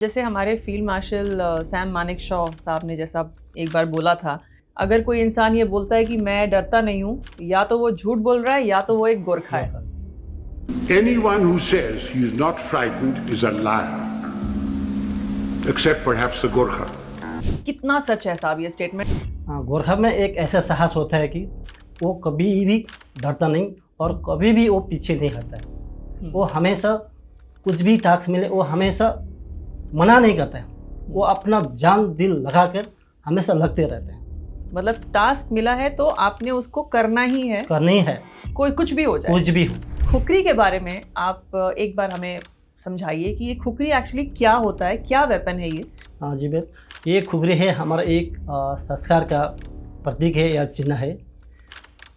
जैसे हमारे field marshal Sam Manekshaw साहब ने जैसा एक बार बोला था, अगर कोई इंसान ये बोलता है कि मैं डरता नहीं हूँ, या तो वो झूठ बोल रहा है या तो वो एक गोरखा है। Anyone who says he is not frightened is a liar, except perhaps the Gorkha. कितना सच है साहब ये स्टेटमेंट? गोरखा में एक ऐसा साहस होता है कि वो कभी भी डरता नहीं और कभी भी वो पीछे नहीं हटता है। वो हमेशा कुछ भी टास्क मिले वो हमेशा मना नहीं करता है। वो अपना जान दिल लगा कर हमेशा लगते रहते हैं। मतलब टास्क मिला है तो आपने उसको करना ही है, करनी है, कोई कुछ भी हो जाए। कुछ भी हो। खुकरी के बारे में आप एक बार हमें समझाइए कि ये खुकरी एक्चुअली क्या होता है, क्या वेपन है ये? हाँ जी बेट, ये खुकरी है हमारा एक संस्कार का प्रतीक है या चिन्ह है।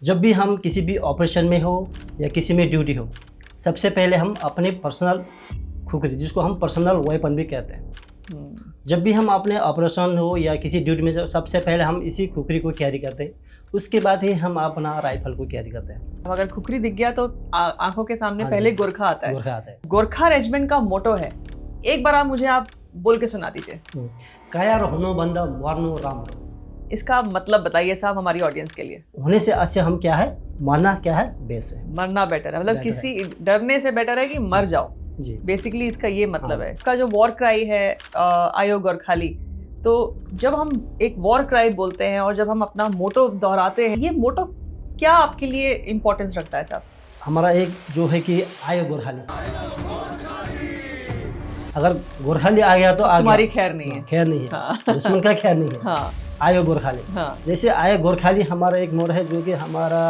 जब भी हम किसी भी ऑपरेशन में हो या किसी में ड्यूटी हो, सबसे पहले हम अपने पर्सनल खुकरी, जिसको हम पर्सनल वेपन भी कहते हैं, जब भी हम अपने ऑपरेशन हो या किसी ड्यूटी में सबसे पहले हम इसी खुकरी को कैरी करते हैं। उसके बाद ही हम अपना राइफल को कैरी करते हैं। अगर खुकरी दिख गया तो आंखों के सामने हाँ पहले जी, गोरखा आता है। गोरखा आता है। गोरखा रेजिमेंट का मोटो है, एक बार आप बोल के सुना दीजिए। कायर होनो बंदा मरनो राम। इसका मतलब बताइए साहब हमारी ऑडियंस के लिए। होने से अच्छे हम क्या है, मरना क्या है, बेस है। मरना बेटर है, मतलब बेटर किसी डरने से बेटर है कि मर जाओ जी। बेसिकली इसका ये मतलब हाँ। है। इसका जो वॉर क्राई है आयो गोरखाली, तो जब हम एक वॉर क्राई बोलते हैं और जब हम अपना मोटो दोहराते हैं, ये मोटो क्या आपके लिए इम्पोर्टेंस रखता है साहब? हमारा एक जो है कि आयो गोरखाली, अगर गोरखाली आ गया तो आ तुम्हारी गया, खैर नहीं है। खैर नहीं है। हाँ। दुश्मन का खैर नहीं है। हाँ। आयो गोरखाली। हाँ। जैसे आयो गोरखाली हमारा एक मोड़ है जो कि हमारा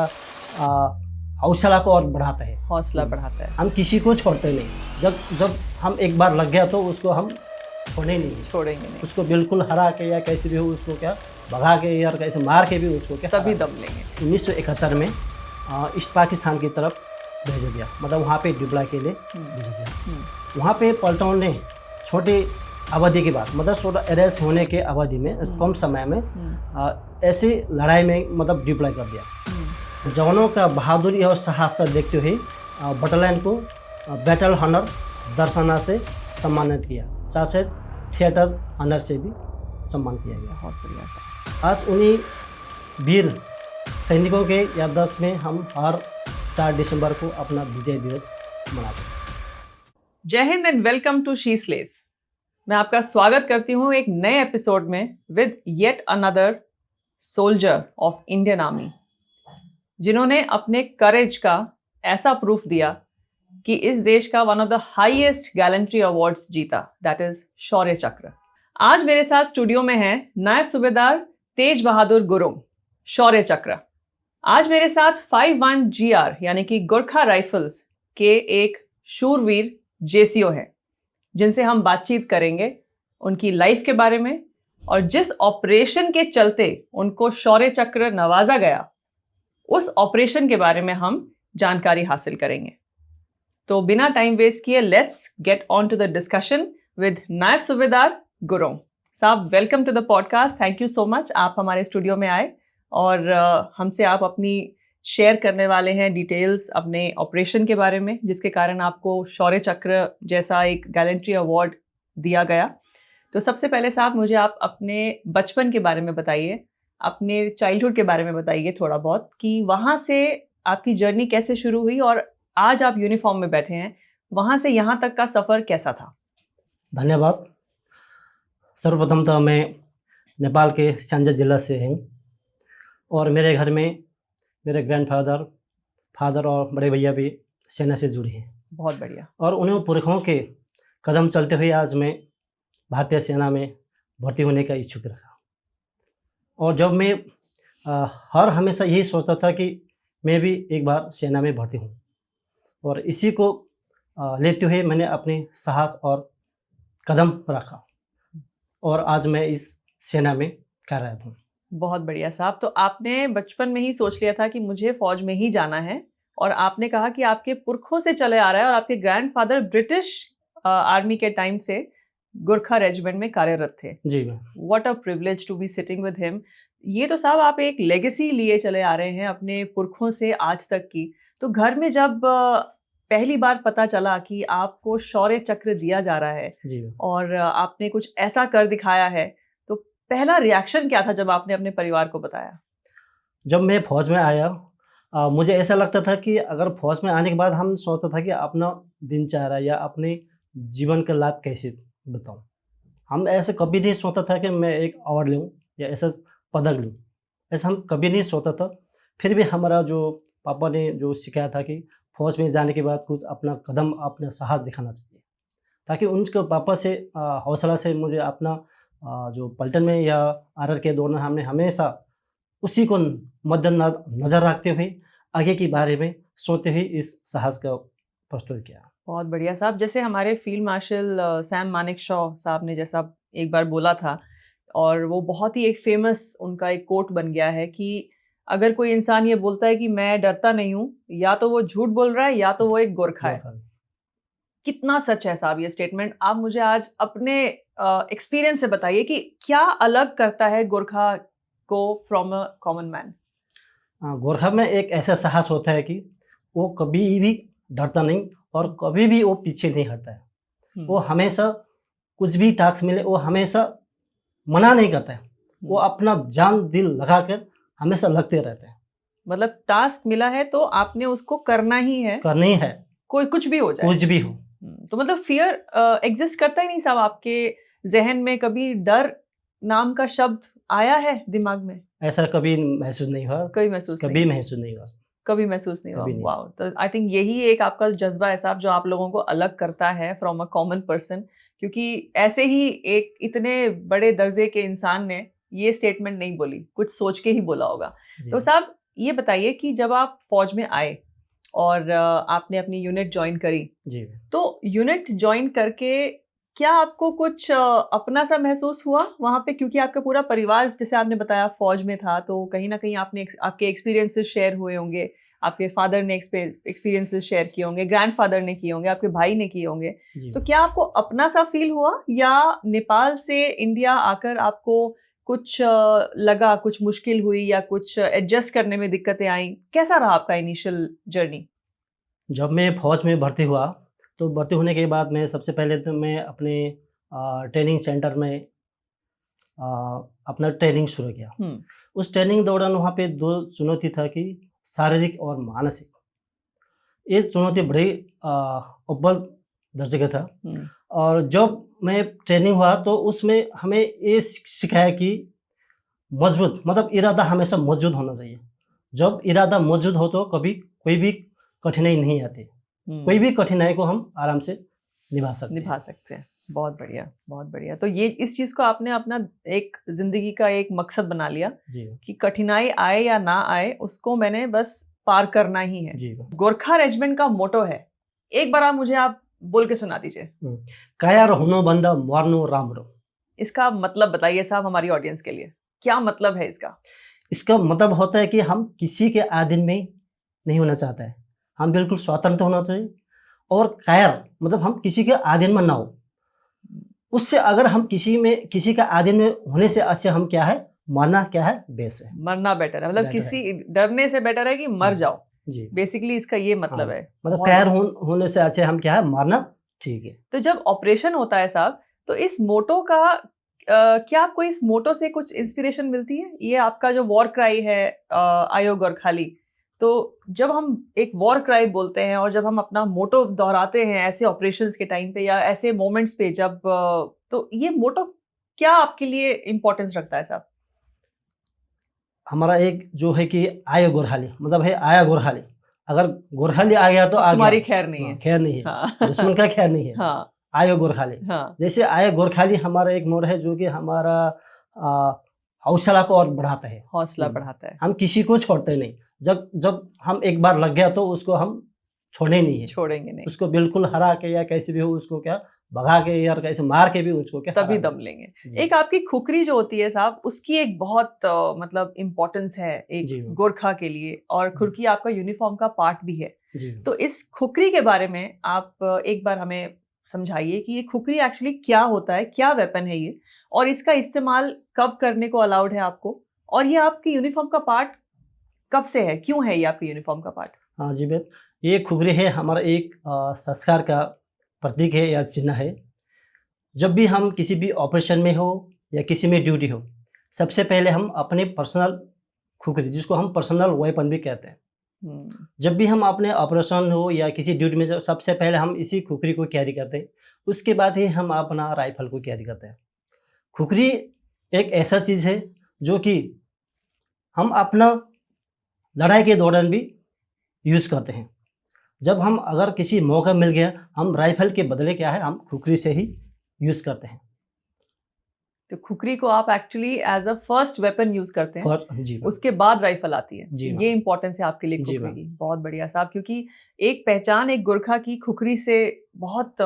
हौसला को और बढ़ाता है, हौसला बढ़ाता है। हम किसी को छोड़ते नहीं। जब हम एक बार लग गया तो उसको हम छोड़ेंगे नहीं। उसको बिल्कुल हरा के या कैसे भी हो उसको क्या भगा के या कैसे मार के भी उसको क्या तभी दम लेंगे। 1971 में ईस्ट पाकिस्तान की तरफ भेज दिया, मतलब वहाँ पे डिप्लॉय के लिए भेज दिया। वहाँ पे पलटन ने छोटी अवधि के बाद, मतलब छोटा अरेस्ट होने के अवधि में कम समय में ऐसी लड़ाई में मतलब डिप्लॉय कर दिया। जवानों का बहादुरी और साहस देखते हुए बटालियन को बैटल हॉनर दर्शना से सम्मानित किया, साथ साथ थिएटर हॉनर से भी सम्मान किया गया। बहुत बढ़िया सर। आज उन्हीं वीर सैनिकों के याददाश्त में हम हर 4 दिसंबर को अपना विजय दिवस मनाते हैं। जय हिंद and welcome to she slays. मैं आपका स्वागत करती हूँ एक नए एपिसोड में with yet another soldier of Indian army, जिन्होंने अपने करेज का ऐसा प्रूफ दिया कि इस देश का one of the highest gallantry awards जीता, दैट इज शौर्य चक्र। आज मेरे साथ स्टूडियो में है नायब सूबेदार तेज बहादुर गुरुंग, शौर्य चक्र। आज मेरे साथ 51 GR यानी कि गोरखा राइफल्स के एक शूरवीर जेसीओ हैं, जिनसे हम बातचीत करेंगे उनकी लाइफ के बारे में और जिस ऑपरेशन के चलते उनको शौर्य चक्र नवाजा गया, उस ऑपरेशन के बारे में हम जानकारी हासिल करेंगे। तो बिना टाइम वेस्ट किए let's get on to the discussion with नायब सूबेदार गुरुंग साहब। Welcome to the podcast. Thank you so much, आप हमारे स्टूडियो में आए और हमसे आप अपनी शेयर करने वाले हैं डिटेल्स अपने ऑपरेशन के बारे में, जिसके कारण आपको शौर्य चक्र जैसा एक गैलेंट्री अवार्ड दिया गया। तो सबसे पहले साहब मुझे आप अपने बचपन के बारे में बताइए, अपने चाइल्डहुड के बारे में बताइए थोड़ा बहुत, कि वहाँ से आपकी जर्नी कैसे शुरू हुई और आज आप यूनिफॉर्म में बैठे हैं, वहाँ से यहाँ तक का सफ़र कैसा था? धन्यवाद। सर्वप्रथम तो मैं नेपाल के स्याङ्जा जिला से हूँ और मेरे घर में मेरे ग्रैंडफादर, फादर और बड़े भैया भी सेना से जुड़े हैं। बहुत बढ़िया। और उन्हें पुरखों के कदम चलते हुए आज मैं भारतीय सेना में भर्ती होने का इच्छुक रखा। और जब मैं हर हमेशा यही सोचता था कि मैं भी एक बार सेना में भर्ती हूँ, और इसी को लेते हुए मैंने अपने साहस और कदम रखा और आज मैं इस सेना में कार्यरत हूँ। बहुत बढ़िया साहब। तो आपने बचपन में ही सोच लिया था कि मुझे फौज में ही जाना है, और आपने कहा कि आपके पुरखों से चले आ रहा है और आपके ग्रैंडफादर ब्रिटिश आर्मी के टाइम से गोरखा रेजिमेंट में कार्यरत थे। Ji ma'am. What a privilege to be sitting with him. ये तो साहब आप एक लेगेसी लिए चले आ रहे हैं अपने पुरखों से आज तक की। तो घर में जब पहली बार पता चला कि आपको शौर्य चक्र दिया जा रहा है जी मैम। और आपने कुछ ऐसा कर दिखाया है, तो पहला रिएक्शन क्या था जब आपने अपने परिवार को बताया? जब मैं फ़ौज में आया मुझे ऐसा लगता था कि अगर फ़ौज में आने के बाद हम सोचता था कि अपना दिनचर्या या अपने जीवन का लाभ कैसे बताऊँ। हम ऐसे कभी नहीं सोचता था कि मैं एक अवार्ड लूँ या ऐसा पदक लूँ, ऐसा हम कभी नहीं सोचता था। फिर भी हमारा जो पापा ने जो सिखाया था कि फ़ौज में जाने के बाद कुछ अपना कदम, अपना साहस दिखाना चाहिए, ताकि उनके पापा से हौसला से मुझे अपना जो पलटन में या आरआर के दौरान हमने हमेशा उसी को नज़र रखते हुए आगे के बारे में सोचते हुए इस साहस का प्रस्तुत किया। बहुत बढ़िया साहब। जैसे हमारे फील्ड मार्शल सैम मानेकशॉ साहब ने जैसा एक बार बोला था, और वो बहुत ही एक फेमस उनका एक कोट बन गया है कि अगर कोई इंसान ये बोलता है कि मैं डरता नहीं हूँ, या तो वो झूठ बोल रहा है या तो वो एक गोरखा है। कितना सच है साहब ये स्टेटमेंट? आप मुझे आज अपने एक्सपीरियंस से बताइए कि क्या अलग करता है गोरखा को from a common man? Gorkha में एक ऐसा साहस होता है कि वो कभी भी डरता नहीं और कभी भी वो पीछे नहीं हटता है। वो हमेशा कुछ भी टास्क मिले वो हमेशा मना नहीं करता है। वो अपना जान दिल लगाकर हमेशा लगते रहते हैं। मतलब टास्क मिला है तो आपने उसको करना ही है, करनी है, कोई कुछ भी हो जाए। कुछ भी हो। तो मतलब फियर एग्जिस्ट करता ही नहीं साहब आपके जहन में? कभी डर नाम का शब्द आया है दिमाग में? ऐसा कभी महसूस नहीं हुआ, कभी महसूस कभी महसूस नहीं हुआ। कभी महसूस नहीं हुआ। कभी नहीं। वाओ! तो आई थिंक यही एक आपका जज्बा है साहब जो आप लोगों को अलग करता है फ्रॉम अ कॉमन पर्सन, क्योंकि ऐसे ही एक इतने बड़े दर्जे के इंसान ने ये स्टेटमेंट नहीं बोली, कुछ सोच के ही बोला होगा। तो साहब ये बताइए कि जब आप फौज में आए और आपने अपनी यूनिट ज्वाइन करी, जी। तो यूनिट ज्वाइन करके क्या आपको कुछ अपना सा महसूस हुआ वहाँ पे? क्योंकि आपका पूरा परिवार जैसे आपने बताया फौज में था, तो कहीं ना कहीं आपने आपके एक्सपीरियंसेस शेयर हुए होंगे, आपके फादर ने एक्सपीरियंसेस शेयर किए होंगे, ग्रैंडफादर ने किए होंगे, आपके भाई ने किए होंगे। तो क्या आपको अपना सा फील हुआ, या नेपाल से इंडिया आकर आपको कुछ लगा, कुछ मुश्किल हुई या कुछ एडजस्ट करने में दिक्कतें आई? कैसा रहा आपका इनिशियल जर्नी? जब मैं फौज में भर्ती हुआ तो भर्ती होने के बाद मैं सबसे पहले तो मैं अपने ट्रेनिंग सेंटर में अपना ट्रेनिंग शुरू किया। उस ट्रेनिंग दौरान वहाँ पे 2 चुनौती था कि शारीरिक और मानसिक। ये चुनौती बड़ी अव्वल दर्जे का था। और जब मैं ट्रेनिंग हुआ तो उसमें हमें ये सिखाया कि मजबूत मतलब इरादा हमेशा मौजूद होना चाहिए। जब इरादा मौजूद हो तो कभी कोई भी कठिनाई नहीं आती। कोई भी कठिनाई को हम आराम से निभा सकते हैं। बहुत बढ़िया, बहुत बढ़िया। तो ये इस चीज को आपने अपना एक जिंदगी का एक मकसद बना लिया जी। कि कठिनाई आए या ना आए उसको मैंने बस पार करना ही है। जी। गोरखा रेजिमेंट का मोटो है, एक बार आप बोल के सुना दीजिए। कायर हुनु बंदा मर्नु राम्रो। इसका मतलब बताइए साहब हमारी ऑडियंस के लिए, क्या मतलब है इसका? इसका मतलब होता है कि हम किसी के अधीन में नहीं होना चाहते हैं। हम बिल्कुल स्वतंत्र होना चाहिए। और कायर मतलब हम किसी के अधीन में ना हो। उससे अगर हम किसी का अधीन में होने से अच्छा हम क्या है, मरना क्या है, बेस है। मरना बेटर है, मतलब किसी डरने से बेटर है कि मर जाओ। जी। बेसिकली इसका ये मतलब है। मतलब कायर होने से अच्छा हम क्या है, मरना ठीक है। तो जब ऑपरेशन होता है साहब, तो इस मोटो का क्या आपको इस मोटो से कुछ इंस्पिरेशन मिलती है? ये आपका जो वॉर क्राई है आयो गोरखाली, तो जब हम एक वॉर क्राई बोलते हैं और जब हम अपना मोटो दोहराते हैं ऐसे ऑपरेशंस के टाइम पे या ऐसे मोमेंट्स पे, जब तो ये मोटो क्या आपके लिए इम्पोर्टेंस रखता है साहब? हमारा एक जो है कि आयो गोरखाली मतलब है आया गोरखाली। अगर गोरखाली आ गया तो आ तुम्हारी गया। खैर नहीं है। खैर नहीं है। हाँ। दुश्मन का खैर नहीं है। हाँ। आयो गोरखाली। हाँ। जैसे आया गोरखाली हमारा एक मोड़ है जो कि हमारा हौसला को और बढ़ाता है। हौसला बढ़ाता है। हम किसी को छोड़ते नहीं। जब हम एक बार लग गया तो उसको हम छोड़ेंगे नहीं। उसको बिल्कुल हरा के या कैसे भी हो उसको क्या भगा के या कैसे मार के भी उसको क्या तभी दम लेंगे। एक आपकी खुखरी जो होती है साहब, उसकी एक बहुत मतलब इम्पोर्टेंस है एक गोरखा के लिए, और खुरकी आपका यूनिफॉर्म का पार्ट भी है। तो इस खुखरी के बारे में आप एक बार हमें समझाइए कि ये खुखरी एक्चुअली क्या होता है, क्या वेपन है ये, और इसका इस्तेमाल कब करने को अलाउड है आपको, और ये आपकी यूनिफॉर्म का पार्ट कब से है, क्यों है ये आपकी यूनिफॉर्म का पार्ट? हाँ जी बेट, ये खुखरी है हमारा एक संस्कार का प्रतीक है या चिन्ह है। जब भी हम किसी भी ऑपरेशन में हो या किसी में ड्यूटी हो, सबसे पहले हम अपने पर्सनल खुखरी, जिसको हम पर्सनल वेपन भी कहते हैं, जब भी हम अपने ऑपरेशन हो या किसी ड्यूटी में सबसे पहले हम इसी खुखरी को कैरी करते हैं। उसके बाद ही हम अपना राइफल को कैरी करते हैं। खुखरी एक ऐसा चीज़ है जो कि हम अपना लड़ाई के दौरान भी यूज़ करते हैं। जब हम अगर किसी मौका मिल गया, हम राइफल के बदले क्या है, हम खुखरी से ही यूज़ करते हैं। तो खुखरी को आप actually as a first weapon use करते हैं, जी मैम। उसके बाद राइफल आती है। जी मैम। ये इंपॉर्टेंस है आपके लिए जी खुखरी मैम। की। बहुत बढ़िया साहब, क्योंकि एक पहचान एक गोरखा की खुखरी से बहुत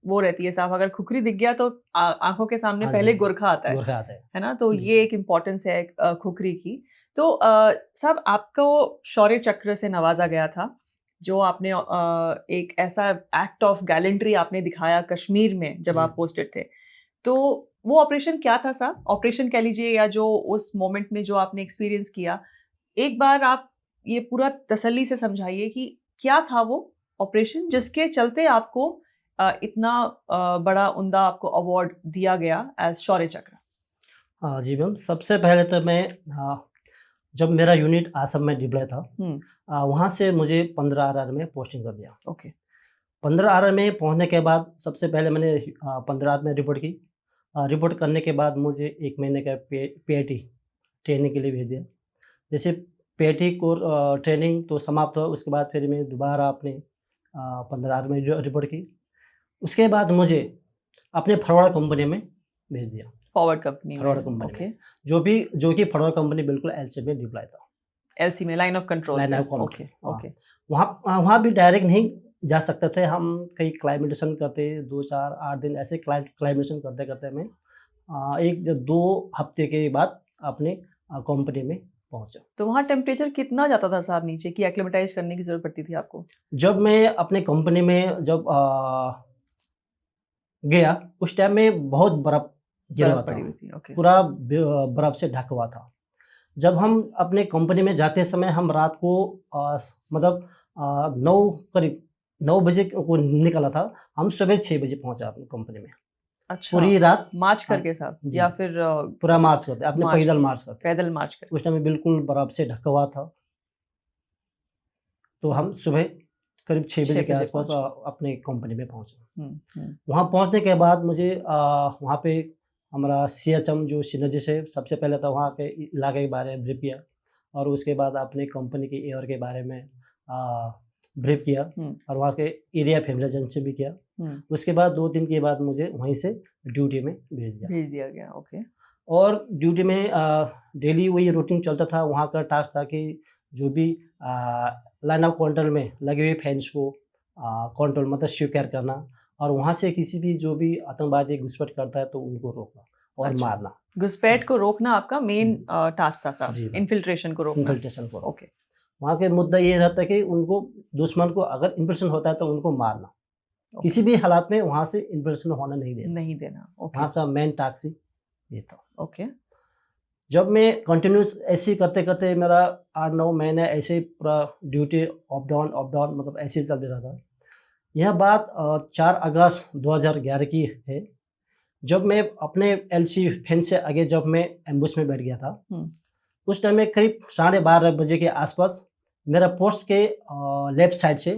वो रहती है साहब। अगर खुखरी दिख गया तो आंखों के सामने हाँ पहले जी, गोरखा आता गोरखा आता है। है ना? तो जी। ये एक इम्पोर्टेंस है खुखरी की। तो साहब, आपको शौर्य चक्र से नवाजा गया था, जो आपने एक ऐसा एक्ट ऑफ गैलेंट्री आपने दिखाया कश्मीर में जब जी। आप पोस्टेड थे। तो वो ऑपरेशन क्या था साहब? ऑपरेशन कह लीजिए या जो उस मोमेंट में जो आपने एक्सपीरियंस किया, एक बार आप ये पूरा तसल्ली से समझाइए कि क्या था वो ऑपरेशन जिसके चलते आपको इतना बड़ा उम्दा आपको अवार्ड दिया गया एज शौर्य चक्र? हाँ जी मैम, सबसे पहले तो मैं जब मेरा यूनिट आसम में डिप्लॉय था, वहाँ से मुझे 15 आर में पोस्टिंग कर दिया। ओके। 15 आर में पहुँचने के बाद सबसे पहले मैंने 15 आर में रिपोर्ट की। रिपोर्ट करने के बाद मुझे 1 महीने का PIT ट्रेनिंग के लिए भेज दिया। जैसे PIT को ट्रेनिंग तो समाप्त हुआ, उसके बाद फिर मैं दोबारा अपने 15 आर में जो रिपोर्ट की। उसके बाद मुझे अपने फॉरवर्ड कंपनी में भेज दिया। फॉरवर्ड कंपनी फॉरवर्ड में, कंपनी ओके। में, जो कि फॉरवर्ड कंपनी बिल्कुल LC में डिप्लॉय था। एलसी में, लाइन ऑफ कंट्रोल लाइन पे, ऑफ कंट्रोल। ओके हाँ। ओके। वहाँ भी डायरेक्ट नहीं जा सकते थे हम, कहीं क्लाइमेटेशन करते 2-4 8 दिन ऐसे क्लाइमेटेशन करते मैं 1-2 हफ्ते के बाद अपने कंपनी में पहुँचा। तो वहाँ टेम्परेचर कितना जाता था साहब नीचे कि एक्लिमेटाइज करने की जरूरत पड़ती थी आपको? जब मैं अपने कंपनी में जब गया, उस टाइम में बहुत बर्फ गिरा हुआ बर्फ पड़ी था, हुई थी, ओके। पूरा बर्फ से ढका हुआ था। जब हम अपने कंपनी में जाते समय हम रात को मतलब 9 करीब 9 बजे को निकला था, हम सुबह 6 बजे पहुंचा अपनी कंपनी में। अच्छा, पूरी रात मार्च करके साहब जी। या फिर पूरा मार्च करते, अपने मार्च पैदल मार्च करते। पैदल मार्च करके? उस टाइम में बिल्कुल बर्फ से ढका हुआ था। तो हम सुबह करीब 6 बजे के आसपास अपने कंपनी में पहुंचे। वहाँ पहुंचने के बाद मुझे वहाँ पे हमारा CHM जो सिनर्जी से सबसे पहले तो वहाँ के इलाके के बारे में ब्रीफ किया, और उसके बाद अपने कंपनी के एयर के बारे में ब्रीफ किया, और वहाँ के एरिया फैमिलाइजेशन भी किया। उसके बाद 2 दिन के बाद मुझे वहीं से ड्यूटी में भेज दिया गया, ओके। और ड्यूटी में डेली वही रूटीन चलता था। वहाँ का टास्क था कि जो भी लाइन ऑफ कंट्रोल में लगे हुए फैंस को कंट्रोल मतलब स्वीकार करना, और वहाँ से किसी भी जो भी आतंकवादी घुसपैठ करता है तो उनको रोकना और मारना। घुसपैठ को रोकना आपका मेन टास्क था साहब, इन्फिल्ट्रेशन को रोकना। इन्फिल्ट्रेशन को, ओके। वहाँ के मुद्दा ये रहता है कि उनको दुश्मन को अगर इन्फिल्ट्रेशन होता है तो उनको मारना, किसी भी हालात में वहाँ से इन्फिल्ट्रेशन होना नहीं देना। वहाँ का मेन टास्क ये था, ओके। जब मैं कंटिन्यूस ऐसे ही करते करते मेरा 8-9 महीने ऐसे पूरा ड्यूटी अप डाउन मतलब ऐसे ही चलते रहा था। यह बात 4 अगस्त 2011 की है, जब मैं अपने LC फैंस से आगे जब मैं एम्बुश में बैठ गया था। उस टाइम में करीब 12:30 बजे के आसपास मेरा पोस्ट के लेफ्ट साइड से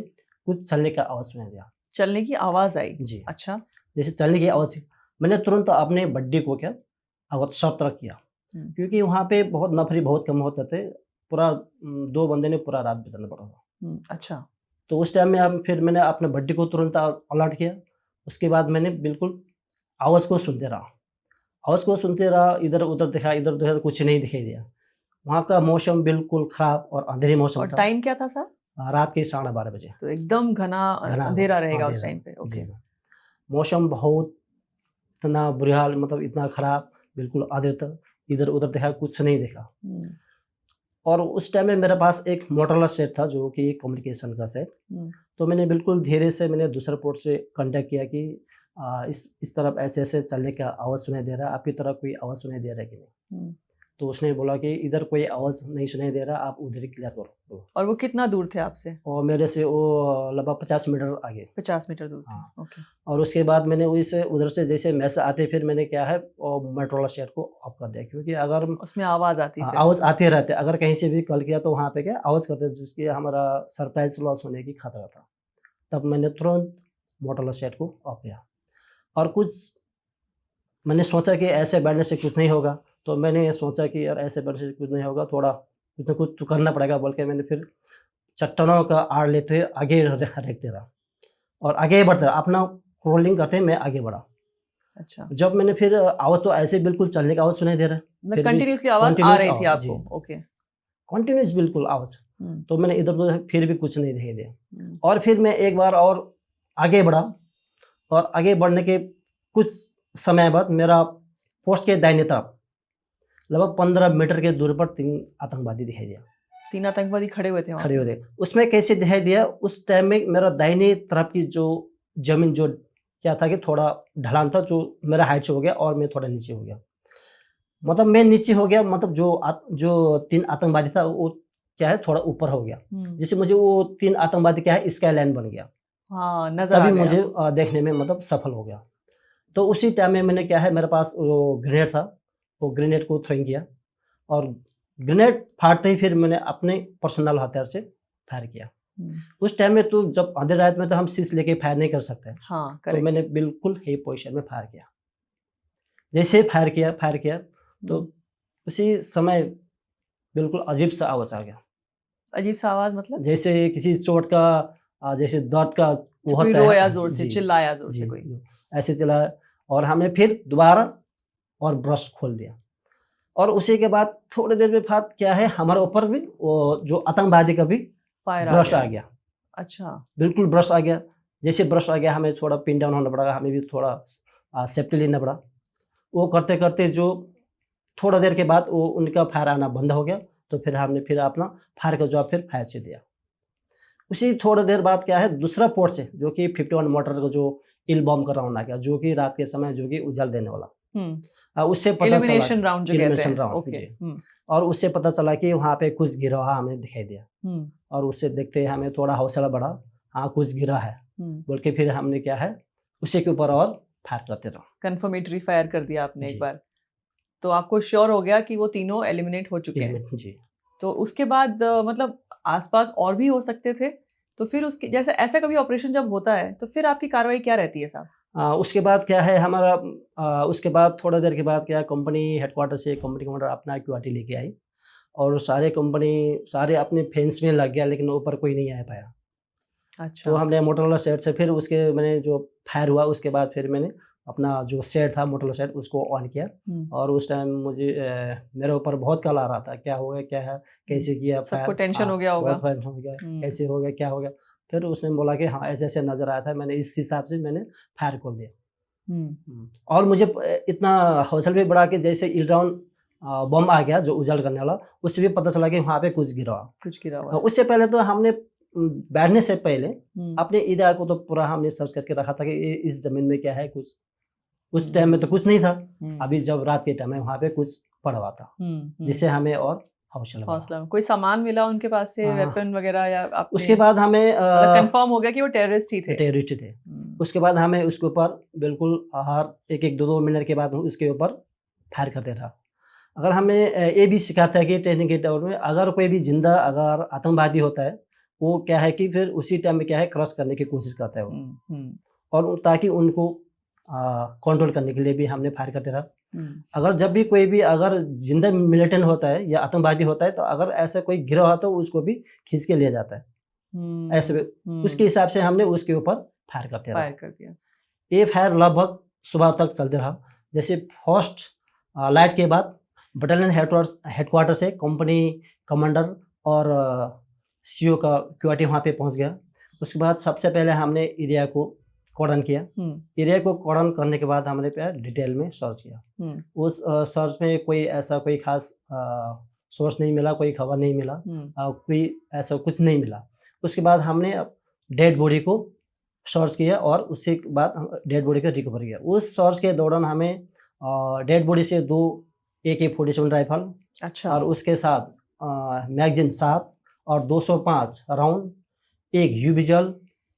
कुछ चलने का आवाज़ सुनाई दिया। चलने की आवाज़ आई? जी। अच्छा। जैसे चलने की आवाज़, मैंने तुरंत अपने बड्डी को क्या सतर्क किया, क्योंकि वहाँ पे बहुत नफरी बहुत कम होते थे। पूरा 2 बंदे ने पूरा रात बिताना पड़ा था। अच्छा। तो उस टाइम में फिर मैंने अपने बड्डी को तुरंत अलर्ट किया। उसके बाद मैंने बिल्कुल आवाज़ को सुनते रहा, इधर उधर देखा, इधर उधर कुछ नहीं दिखाई दिया। वहाँ का मौसम बिल्कुल ख़राब और अंधेरी मौसम था। और टाइम क्या था सर? रात के 12:30 बजे। तो एकदम घना अंधेरा रहेगा उस टाइम पे, ओके। मौसम बहुत इतना बुरे हाल, मतलब इतना ख़राब, बिल्कुल अंधेरा, इधर उधर देखा, कुछ नहीं देखा। और उस टाइम में मेरे पास एक मोटरोला सेट था जो कि कम्युनिकेशन का सेट। तो मैंने बिल्कुल धीरे से मैंने दूसरे पोर्ट से कांटेक्ट किया कि इस तरफ ऐसे ऐसे चलने का आवाज़ सुनाई दे रहा है, आपकी तरफ कोई आवाज़ सुनाई दे रहा है कि नहीं। तो उसने बोला कि इधर कोई आवाज़ नहीं सुनाई दे रहा, आप उधर ही क्लियर करो बोला। और वो कितना दूर थे आपसे? और मेरे से वो लगभग 50 मीटर आगे। 50 मीटर दूर थे। हाँ। ओके। और उसके बाद मैंने उसे उधर से जैसे मैसेज आते फिर मैंने क्या है मेट्रोला शेड को ऑफ कर दिया, क्योंकि अगर उसमें आवाज आती फिर। आवाज़ आते रहते, अगर कहीं से भी कॉल किया तो वहाँ पे क्या आवाज़ करते, जिसकी हमारा सरप्राइज लॉस होने की खतरा था। तब मैंने तुरंत मोटरला शेड को ऑफ किया। और कुछ मैंने सोचा कि ऐसे बैठने से कुछ नहीं होगा, तो मैंने ये सोचा कि यार ऐसे बैठने से कुछ नहीं होगा, थोड़ा कुछ ना कुछ तो करना पड़ेगा बोल के मैंने फिर चट्टानों का आड़ लेते हुए आगे देखते रहा और आगे बढ़ता रहा, अपना क्रोलिंग करते मैं आगे बढ़ा। अच्छा, जब मैंने फिर आवाज़ तो ऐसे बिल्कुल चलने का आवाज़ सुनाई दे रहा है, मतलब फिर भी कंटिन्यूअसली आवाज आ continuous रही थी आवाज़, आपको। जी। ओके। कंटिन्यूस बिल्कुल आवाज़। तो मैंने इधर उधर फिर भी कुछ नहीं दिखाई दिया। और फिर मैं एक बार और आगे बढ़ा और आगे बढ़ने के कुछ समय बाद मेरा पोस्ट के दाहिने तरफ लगभग 15 मीटर के दूर पर 3 आतंकवादी दिखाई दिया, 3 आतंकवादी खड़े हुए थे वहाँ खड़े पे। हुए थे। उसमें कैसे दिखाई दिया, उस टाइम में मेरा दाहिने तरफ की जो ज़मीन जो क्या था कि थोड़ा ढलान था, जो मेरा हाइट से हो गया और मैं थोड़ा नीचे हो गया। मतलब मैं नीचे हो गया, मतलब जो 3 आतंकवादी था वो क्या है थोड़ा ऊपर हो गया, जिससे मुझे वो 3 आतंकवादी क्या है स्काई लाइन बन गया। हाँ, नजर आ तभी गया। मुझे देखने में मतलब सफल हो गया। तो उसी टाइम में मैंने क्या है, मेरे पास वो ग्रेनेड था, वो ग्रेनेड को थ्रोइंग किया और ग्रेनेड फाड़ते ही फिर मैंने अपने पर्सनल हथियार से फायर किया। उस टाइम में तो जब आधी रात में तो हम शीश लेके फायर नहीं कर सकते, हाँ, तो करेक्ट। मैंने बिल्कुल ही पोजीशन में फायर किया। जैसे फायर किया तो उसी समय बिल्कुल अजीब सा आवाज़ आ गया, अजीब सा आवाज मतलब? जैसे किसी चोट का जैसे दर्द का वो कोई होता है। रोया जोर से, जी, चिल्लाया जोर से जी, कोई। जी, ऐसे चिल्लाया और हमने फिर दोबारा और ब्रश खोल दिया। और उसी के बाद थोड़ी देर में बाद क्या है, हमारे ऊपर भी वो जो आतंकवादी का भी फायर आ ब्रश गया। आ गया, अच्छा। बिल्कुल ब्रश आ गया। जैसे ब्रश आ गया हमें थोड़ा पिन डाउन होना पड़ा, हमें भी थोड़ा सेफ्टी लेना पड़ा। वो करते-करते जो थोड़ा देर के बाद वो उनका फायर आना बंद हो गया, तो फिर हमने फिर अपना फायर का जवाब फिर फायर से दिया। उसी थोड़ी देर बाद क्या है, दूसरा पोर्ट से जो कि 51 मोटर का जो इल बॉम्ब का राउंड आ गया, जो कि रात के समय जो कि उजाल देने वाला। उससे पता चला इल्यूमिनेशन राउंड जो कहते इल्यूमिनेशन हैं। Round, okay. जी। और उससे पता चला कि वहाँ पे कुछ गिरा हुआ हमें दिखाई दिया और उससे देखते ही हमें थोड़ा हौसला बढ़ा, हाँ कुछ गिरा है बोल के फिर हमने क्या है उसी के ऊपर और फायर करते रहो। कंफर्मेटरी फायर कर दिया आपने एक जी। बार, तो आपको श्योर हो गया कि वो तीनों एलिमिनेट हो चुके हैं। जी। तो उसके बाद मतलब आसपास और भी हो सकते थे, तो फिर उसके जैसे ऐसा कभी ऑपरेशन जब होता है तो फिर आपकी कार्रवाई क्या रहती है साहब? उसके बाद क्या है हमारा उसके बाद थोड़ा देर के बाद क्या कंपनी हेडक्वार्टर से कंपनी कमांडर अपना क्यूआरटी लेके आई और सारे अपने फेंस में लग गया, लेकिन ऊपर कोई नहीं आ पाया। अच्छा। तो हमने मोटोरोला सेट से फिर उसके मैंने जो फायर हुआ उसके बाद फिर मैंने अपना जो सेट था मोटोरोला सेट उसको ऑन किया और उस टाइम मुझे मेरे ऊपर बहुत कॉल आ रहा था, क्या हो गया, क्या है, कैसे किया सबको फायर, टेंशन हो गया होगा। बहुत टेंशन हो गया, कैसे हो गया, क्या हो गया। फिर उसने बोला कि हाँ ऐसे ऐसे नज़र आया था, मैंने इस हिसाब से मैंने फायर खोल दिया। और मुझे इतना हौसला भी बढ़ा कि जैसे इलराउंड बम आ गया जो उजाड़ करने वाला, उससे भी पता चला कि वहाँ पे कुछ गिरा हुआ। उससे पहले तो हमने बैठने से पहले अपने एरिया को तो पूरा हमने सर्च करके रखा था कि इस जमीन में क्या है कुछ। उस टाइम में तो कुछ नहीं था, अभी जब रात के टाइम में वहाँ पे कुछ पड़ा हुआ था, जिससे हमें और हौसला। कोई सामान मिला उनके पास से, वेपन वगैरह, या आपने उसके बाद हमें कंफर्म हो गया कि वो टेररिस्ट ही थे? उसके बाद हमें उसके ऊपर बिल्कुल हर एक 2 मिनट के बाद उसके ऊपर फायर करते रहा। अगर हमें ये भी सिखाता है कि ट्रेनिंग के दौर में अगर कोई भी जिंदा अगर आतंकवादी होता है, वो क्या है कि फिर उसी टाइम में क्या है क्रॉस करने की कोशिश करता है वो, और ताकि उनको कंट्रोल करने के लिए भी हमने फायर करते रहा। अगर जब भी कोई भी अगर जिंदा मिलिटेंट होता है या आतंकवादी होता है, तो अगर ऐसा कोई गिरा हुआ तो उसको भी खींच के लिया जाता है। ऐसे उसके हिसाब से हमने उसके ऊपर फायर कर दिया। ये फायर लगभग सुबह तक चलते रहा। जैसे फर्स्ट लाइट के बाद बटालियन हेडक्वार्टर से कंपनी कमांडर और सीओ का क्यूआरटी वहाँ पे पहुँच गया। उसके बाद सबसे पहले हमने एरिया को कॉर्डन किया। एरिया को कॉर्डन करने के बाद हमने डिटेल में सर्च किया। उस सर्च में कोई खास सोर्स नहीं मिला, कोई खबर नहीं मिला, कोई ऐसा कुछ नहीं मिला। उसके बाद हमने डेड बॉडी को सर्च किया और उसके बाद डेड बॉडी को रिकवर किया। उस सर्च के दौरान हमें डेड बॉडी से 2 AK-47 राइफल अच्छा। और उसके साथ मैगजीन 7 और 205 राउंड, एक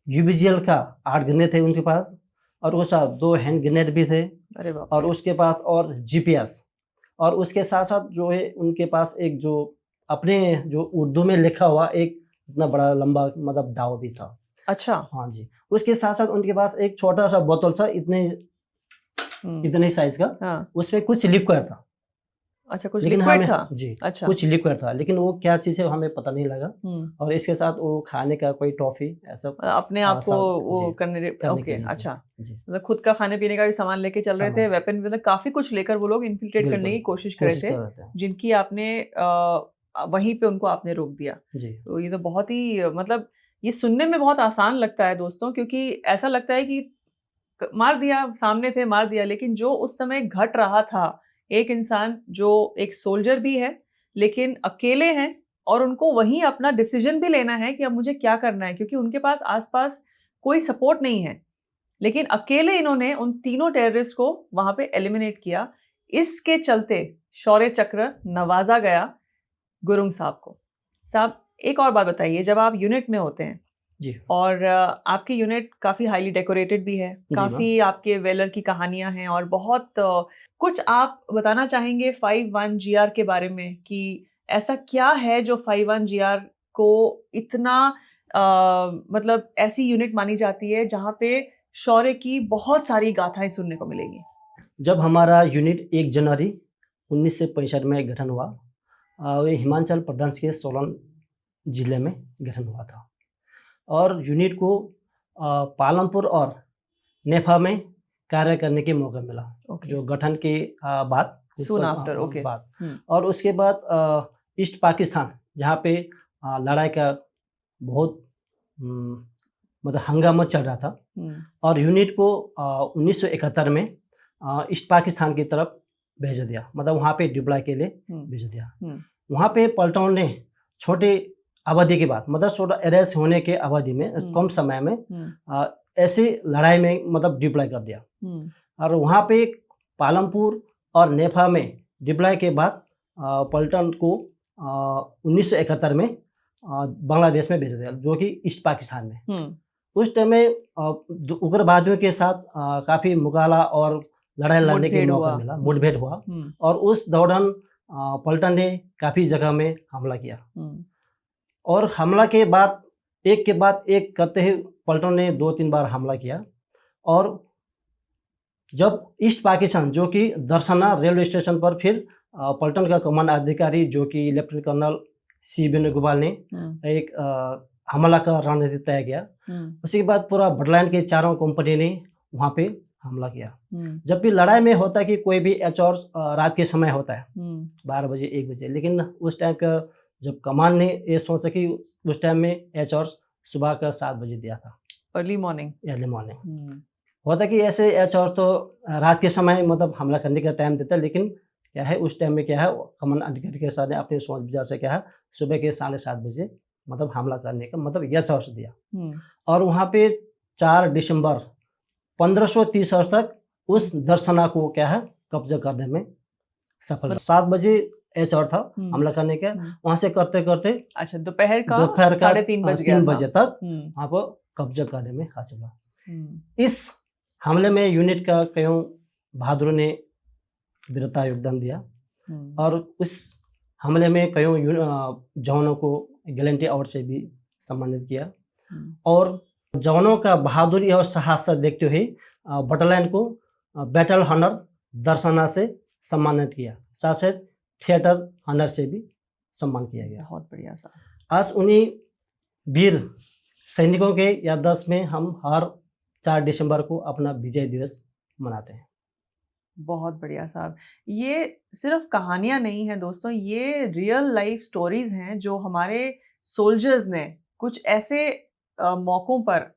यूबीजीएल का 8 ग्रेनेड थे उनके पास और वो साथ 2 हैंड ग्रेनेड भी थे अरे बाप और रे। उसके पास और जीपीएस और उसके साथ साथ जो है उनके पास एक जो अपने जो उर्दू में लिखा हुआ एक इतना बड़ा लंबा मतलब दाव भी था। अच्छा। हाँ जी, उसके साथ साथ उनके पास एक छोटा सा बोतल सा इतने साइज का, हाँ। उसमें कुछ लिक्विड था अच्छा, कुछ लेकिन लिक्विड हमें था। जी अच्छा। कुछ लिक्विड था लेकिन वो क्या चीज़ है हमें पता नहीं लगा और इसके साथ वो खाने का कोई टॉफी ऐसा अपने आप को वो जी करने के ओके। लिए अच्छा, जी मतलब खुद का खाने पीने का भी सामान लेके चल रहे थे, सामान वेपन मतलब काफी कुछ लेकर वो लोग इन्फिल्ट्रेट करने बिल्कुल की कोशिश कर रहे कोशिश थे, कर रहे थे जिनकी आपने वहीं पे उनको आपने रोक दिया। जी तो ये तो बहुत ही मतलब ये सुनने में बहुत आसान लगता है दोस्तों, क्योंकि ऐसा लगता है कि मार दिया, सामने थे मार दिया, लेकिन जो उस समय घट रहा था, एक इंसान जो एक सोल्जर भी है लेकिन अकेले हैं और उनको वहीं अपना डिसीजन भी लेना है कि अब मुझे क्या करना है, क्योंकि उनके पास आसपास कोई सपोर्ट नहीं है, लेकिन अकेले इन्होंने उन तीनों टेररिस्ट को वहां पे एलिमिनेट किया। इसके चलते शौर्य चक्र नवाजा गया गुरुंग साहब को। साहब, एक और बात बताइए, जब आप यूनिट में होते हैं जी और आपकी यूनिट काफ़ी हाईली डेकोरेटेड भी है, जी मैम काफ़ी आपके वेलर की कहानियाँ हैं और बहुत कुछ आप बताना चाहेंगे 51 जीआर के बारे में कि ऐसा क्या है जो 51 जीआर को इतना मतलब ऐसी यूनिट मानी जाती है जहाँ पे शौर्य की बहुत सारी गाथाएं सुनने को मिलेंगी। जब हमारा यूनिट 1 जनवरी 1965 में गठन हुआ, ये हिमाचल प्रदेश के सोलन जिले में गठन हुआ था और यूनिट को पालमपुर और नेफा में कार्य करने के मौका मिला ओके। जो गठन के बाद सून आफ्टर। ओके। बाद और उसके बाद ईस्ट पाकिस्तान जहाँ पे लड़ाई का बहुत मतलब हंगामा चल रहा था और यूनिट को 1971 में ईस्ट पाकिस्तान की तरफ भेज दिया, मतलब वहाँ पे डिप्लॉय के लिए भेज दिया। वहाँ पे पलटन ने छोटे अवधि के बाद मतलब छोटा एरेस्ट होने के अवधि में कम समय में ऐसे लड़ाई में मतलब डिप्लॉय कर दिया और वहाँ पे पालमपुर और नेफा में डिप्लॉय के बाद पलटन को 1971 में बांग्लादेश में भेज दिया जो कि ईस्ट पाकिस्तान में। उस टाइम में उग्रवादियों के साथ काफ़ी मुकाबला और लड़ाई लड़ने के मौका मिला, मुठभेड़ हुआ और उस दौरान पलटन ने काफ़ी जगह में हमला किया और हमला के बाद एक करते ही पलटन ने 2-3 बार हमला किया और जब ईस्ट पाकिस्तान जो कि दर्शना रेलवे स्टेशन पर फिर पलटन का कमान अधिकारी जो कि लेफ्टिनेंट कर्नल सी वेणुगोपाल ने एक हमला का रणनीति तय किया। उसके बाद पूरा बटलाइन के चारों कंपनी ने वहाँ पे हमला किया। जब भी लड़ाई में होता है कि कोई भी एचओर रात के समय होता है 12 बजे 1 बजे, लेकिन उस टाइम का जब कमान ने ये सोचा कि उस टाइम में एचओर सुबह का 7 बजे दिया था, अर्ली मॉर्निंग होता कि ऐसे एचओर तो रात के समय मतलब हमला करने का टाइम देता है, लेकिन क्या है उस टाइम में क्या है कमान अधिकारी के साथ अपने सोच विचार से क्या है सुबह के 7:30 बजे मतलब हमला करने का मतलब यह सोच दिया और वहाँ पे 4 दिसंबर 1530 तक उस दर्शना को क्या है कब्जा करने में सफल। 7 बजे एचओर था हमला करने का, वहाँ से करते करते अच्छा दोपहर का 3:30 बजे तक वहाँ पर कब्जा करने में हासिल हुआ। इस हमले में यूनिट का कईयों बहादुरों ने वीरता योगदान दिया और उस हमले में कईयों जवानों को गैलेंट्री अवार्ड से भी सम्मानित किया और जवानों का बहादुरी और साहस देखते हुए बटालियन को बैटल हॉनर दर्शना से सम्मानित किया, साथ साथ थिएटर हॉनर से भी सम्मान किया गया। बहुत बढ़िया साहब। आज उन्हीं वीर सैनिकों के याददाश्त में हम हर 4 दिसंबर को अपना विजय दिवस मनाते हैं। बहुत बढ़िया साहब। ये सिर्फ कहानियां नहीं हैं दोस्तों, ये रियल लाइफ स्टोरीज हैं जो हमारे सोल्जर्स ने कुछ ऐसे मौकों पर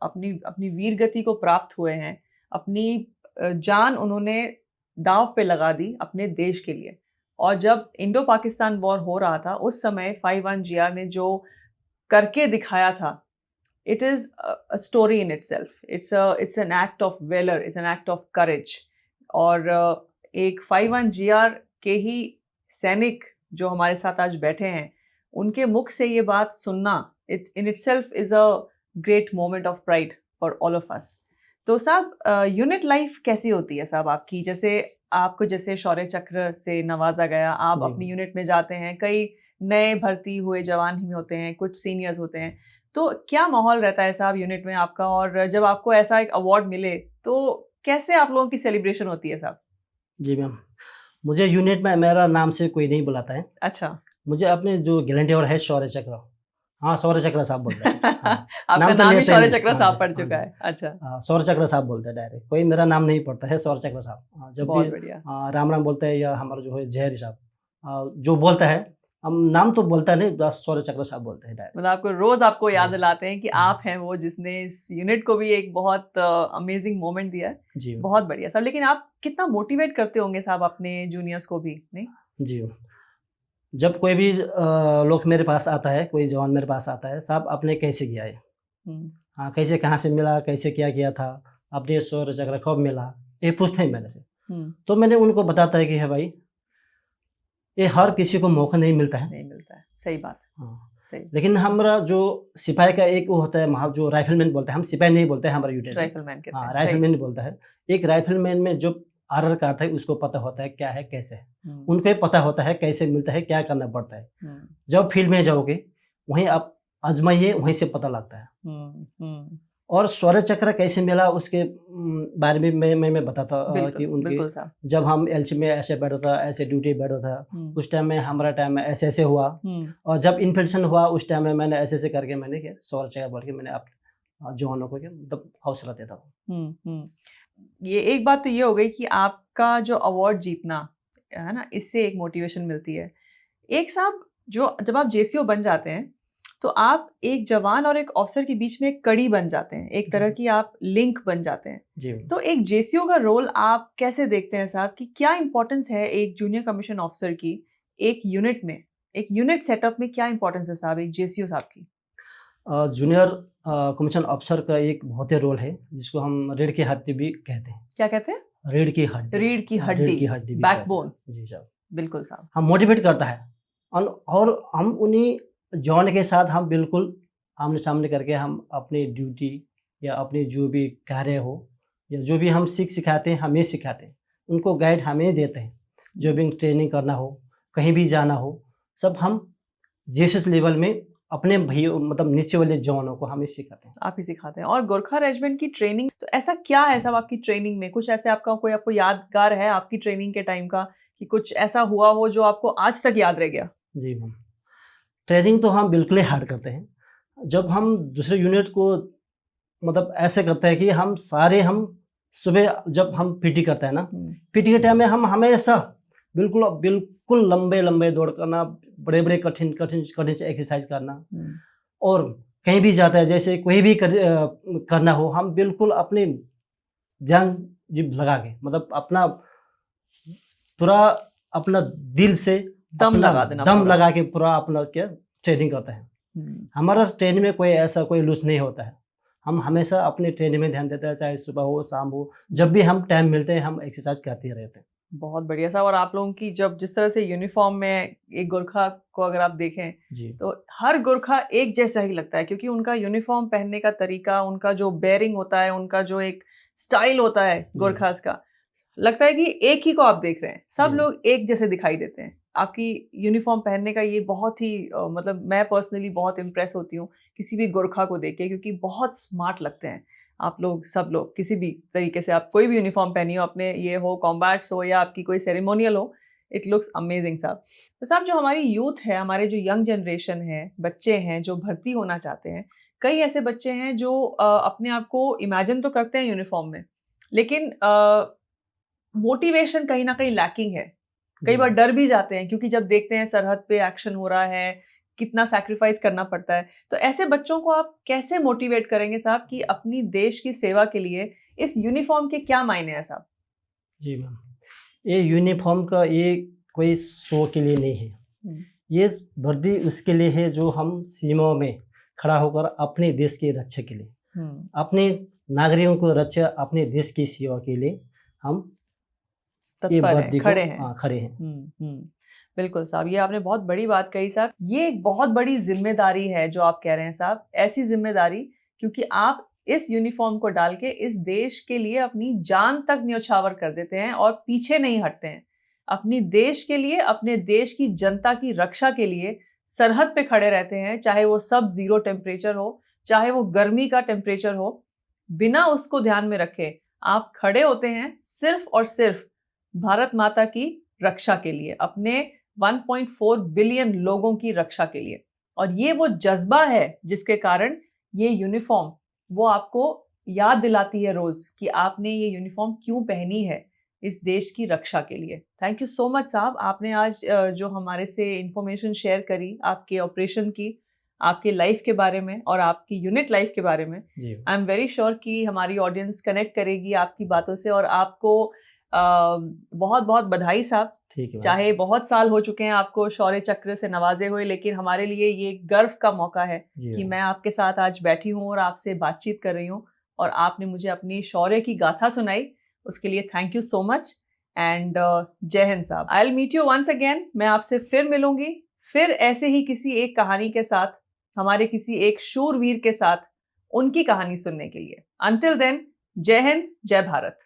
अपनी वीर गति को प्राप्त हुए हैं, अपनी जान उन्होंने दांव पे लगा दी अपने देश के लिए। और जब इंडो पाकिस्तान वॉर हो रहा था उस समय 51 जीआर ने जो करके दिखाया था, it is a story in itself. It's an act of valor, it's an act of courage. और एक 51 GR के ही सैनिक जो हमारे साथ आज बैठे हैं, उनके मुख से ये बात सुनना, it's in itself is a great moment of pride for all of us. तो साहब, यूनिट लाइफ कैसी होती है साहब आपकी? जैसे आपको जैसे शौर्य चक्र से नवाजा गया, आप जी। अपनी यूनिट में जाते हैं, कई नए भर्ती हुए जवान ही होते हैं, कुछ सीनियर्स होते हैं, तो क्या माहौल रहता है साहब यूनिट में आपका? और जब आपको ऐसा एक अवार्ड मिले तो कैसे आप लोगों की सेलिब्रेशन होती है साहब? जी मैम, मुझे यूनिट में मेरा नाम से कोई नहीं बुलाता है। अच्छा। मुझे अपने जो गैलेंटियर है शौर्य चक्र, हाँ, शौर्य चक्र साहब बोलते हैं। हाँ, आपका नाम तो नाम ही लेते शौर्य नहीं। चक्र हाँ साहब जी, पड़ हाँ चुका जी। है। अच्छा, शौर्य चक्र साहब बोलते हैं डायरेक्ट, कोई मेरा नाम नहीं पड़ता है, शौर्य चक्र साहब। जब भी बहुत बढ़िया। राम राम बोलते हैं या हमारा जो है जहरी साहब, जो बोलता है, हम नाम तो बोलता नहीं, बस शौर्य चक्र साहब बोलते हैं डायरेक्ट। मतलब आपको रोज आपको याद जी। दिलाते हैं कि जी। आप हैं वो जिसने इस यूनिट को भी एक बहुत अमेजिंग मोमेंट दिया है। जी बहुत बढ़िया साहब। लेकिन आप कितना मोटिवेट करते होंगे साहब अपने जूनियर्स को भी, नहीं? जी। जब कोई भी लोग मेरे पास आता है, कोई जवान मेरे पास आता है, साहब आपने कैसे किया है? हम्म, हाँ, कैसे कहाँ से मिला, कैसे क्या किया था, आपने शौर्य चक्र कब मिला, ये पूछते हैं मेरे से। हम्म, तो मैंने उनको बताता है कि है भाई, ये हर किसी को मौका नहीं मिलता है। नहीं मिलता है, सही बात। हाँ, सही। लेकिन हमारा जो सिपाही का एक वो होता है, वहाँ जो राइफलमैन बोलते हैं, हम सिपाही नहीं बोलते हैं हमारा यूनिट में। राइफलमैन कहते हाँ, हैं, सही। राइफलमैन बोलता है। एक राइफलमैन में जो आर्डर करता है उसको पता होता है क्या है, कैसे है। हम्म, उनको ही पता होता है कैसे मिलता है, क्या करना पड़ता है। हम्म, जब फील्ड में जाओगे, वहीं आप आज़माइए, वहीं से पता लगता है। हम्म। और शौर्य चक्र कैसे मिला उसके बारे में मैं बताता कि बिल्कुल उनके बिल्कुल साहब। जब हम एलसी में ऐसे बैठा था, ऐसे ड्यूटी बैठा था, हम्म, उस टाइम में हमारा टाइम में ऐसे हुआ। हम्म, और जब इन्फेक्शन हुआ उस टाइम में मैंने ऐसे करके मैंने क्या शौर्य चक्र बोल के मैंने आप जवानों को क्या मतलब हौसला देता था। ये एक बात तो ये हो गई कि आपका जो अवार्ड जीतना है ना, इससे एक मोटिवेशन मिलती है। एक साहब, जो जब आप जेसीओ बन जाते हैं तो आप एक जवान और एक ऑफिसर के बीच में एक कड़ी बन जाते हैं, एक तरह की आप लिंक बन जाते हैं। जी। तो एक जेसीओ का रोल आप कैसे देखते हैं साहब, कि क्या इंपॉर्टेंस है एक जूनियर कमीशन ऑफिसर की एक यूनिट में, एक यूनिट सेटअप में क्या इंपॉर्टेंस है साहब एक जेसीओ साहब की? जूनियर कमीशन ऑफिसर का एक बहुत ही रोल है जिसको हम रीढ़ की हड्डी भी कहते हैं। क्या कहते हैं? रीढ़ की हड्डी। रीढ़ की हाँ, हड्डी, रीढ़ की हड्डी भी कहते हैं। बैकबोन। जी साहब। बिल्कुल साहब। हम मोटिवेट करता है और हम उन्हीं जवान के साथ हम बिल्कुल आमने सामने करके हम अपनी ड्यूटी या अपनी जो भी कार्य हो या जो भी हम सिखाते हैं हमें सिखाते हैं, उनको गाइड हमें देते हैं। जो भी ट्रेनिंग करना हो, कहीं भी जाना हो, सब हम जीएसएस लेवल में अपने भाई मतलब नीचे वाले जवानों को हमें सिखाते हैं। आप ही सिखाते हैं। और गोरखा रेजिमेंट की ट्रेनिंग, तो ऐसा क्या है साहब आपकी ट्रेनिंग में? कुछ ऐसे आपका कोई आपको यादगार है आपकी ट्रेनिंग के टाइम का, कि कुछ ऐसा हुआ हो जो आपको आज तक याद रह गया? जी मैम, ट्रेनिंग तो हम बिल्कुल ही हार्ड करते हैं। जब हम दूसरे यूनिट को मतलब ऐसे करते हैं कि हम सुबह जब हम पीटी करते हैं ना, पीटी के टाइम में हम हमेशा बिल्कुल लंबे दौड़ करना, बड़े कठिन से एक्सरसाइज करना। और कहीं भी जाता है जैसे कोई भी करना हो, हम बिल्कुल अपनी जान जीभ लगा के मतलब अपना पूरा अपना दिल से दम अपना लगा देना दम पूरा। लगा के पूरा अपना क्या ट्रेनिंग करते हैं। हमारा ट्रेनिंग में कोई ऐसा कोई लूज नहीं होता है। हम हमेशा अपने ट्रेनिंग में ध्यान देते हैं, चाहे सुबह हो शाम हो, जब भी हम टाइम मिलते हैं हम एक्सरसाइज करते ही रहते हैं। बहुत बढ़िया साहब। और आप लोगों की जब जिस तरह से यूनिफॉर्म में एक गोरखा को अगर आप देखें जी तो हर गोरखा एक जैसा ही लगता है, क्योंकि उनका यूनिफॉर्म पहनने का तरीका, उनका जो बेयरिंग होता है, उनका जो एक स्टाइल होता है गोरखास का, लगता है कि एक ही को आप देख रहे हैं। सब जी। लोग एक जैसे दिखाई देते हैं। आपकी यूनिफॉर्म पहनने का ये बहुत ही मतलब मैं पर्सनली बहुत इम्प्रेस होती हूँ किसी भी गोरखा को देख के, क्योंकि बहुत स्मार्ट लगते हैं आप लोग। सब लोग किसी भी तरीके से आप कोई भी यूनिफॉर्म पहनी हो, अपने ये हो कॉम्बैट्स हो या आपकी कोई सेरेमोनियल हो, इट लुक्स अमेजिंग साहब। तो साहब, जो हमारी यूथ है, हमारे जो यंग जनरेशन है, बच्चे हैं जो भर्ती होना चाहते हैं, कई ऐसे बच्चे हैं जो अपने आप को इमेजिन तो करते हैं यूनिफॉर्म में, लेकिन मोटिवेशन कहीं ना कहीं लैकिंग है। कई बार डर भी जाते हैं, क्योंकि जब देखते हैं सरहद पे एक्शन हो रहा है, कितना सैक्रिफाइस करना पड़ता है। तो ऐसे बच्चों को आप कैसे मोटिवेट करेंगे साहब कि अपनी देश की सेवा के लिए इस यूनिफॉर्म के क्या मायने हैं साहब? जी मैम, ये यूनिफॉर्म का ये कोई शो के लिए नहीं है। ये वर्दी उसके लिए है जो हम सीमाओं में खड़ा होकर अपने देश की रक्षा के लिए, अपने नागरिकों को रक्षा, अपने देश की सेवा के लिए हम तत्पर हैं, वर्दी को खड़े हैं। खड़े हैं। बिल्कुल साहब, ये आपने बहुत बड़ी बात कही साहब। ये एक बहुत बड़ी जिम्मेदारी है जो आप कह रहे हैं साहब, ऐसी जिम्मेदारी, क्योंकि आप इस यूनिफॉर्म को डाल के इस देश के लिए अपनी जान तक न्योछावर कर देते हैं और पीछे नहीं हटते हैं। अपनी देश के लिए, अपने देश की जनता की रक्षा के लिए सरहद पे खड़े रहते हैं, चाहे वो सब 0 टेम्परेचर हो, चाहे वो गर्मी का टेम्परेचर हो, बिना उसको ध्यान में रखे आप खड़े होते हैं सिर्फ और सिर्फ भारत माता की रक्षा के लिए, अपने 1.4 बिलियन लोगों की रक्षा के लिए। और ये वो जज्बा है जिसके कारण ये यूनिफॉर्म वो आपको याद दिलाती है रोज कि आपने ये यूनिफॉर्म क्यों पहनी है इस देश की रक्षा के लिए। थैंक यू सो मच साहब, आपने आज जो हमारे से इंफॉर्मेशन शेयर करी आपके ऑपरेशन की, आपके लाइफ के बारे में और आपकी यूनिट लाइफ के बारे में। आई एम वेरी श्योर कि हमारी ऑडियंस कनेक्ट करेगी आपकी बातों से। और आपको बहुत बहुत बधाई साहब। ठीक है। चाहे बहुत साल हो चुके हैं आपको शौर्य चक्र से नवाजे हुए, लेकिन हमारे लिए ये गर्व का मौका है कि मैं आपके साथ आज बैठी हूँ और आपसे बातचीत कर रही हूँ और आपने मुझे अपनी शौर्य की गाथा सुनाई। उसके लिए thank you so much and जय हिंद साहब। I will meet you once again. मैं आपसे फिर मिलूंगी, फिर ऐसे ही किसी एक कहानी के साथ, हमारे किसी एक शूरवीर के साथ, उनकी कहानी सुनने के लिए। अंटिल देन, जय हिंद, जय भारत।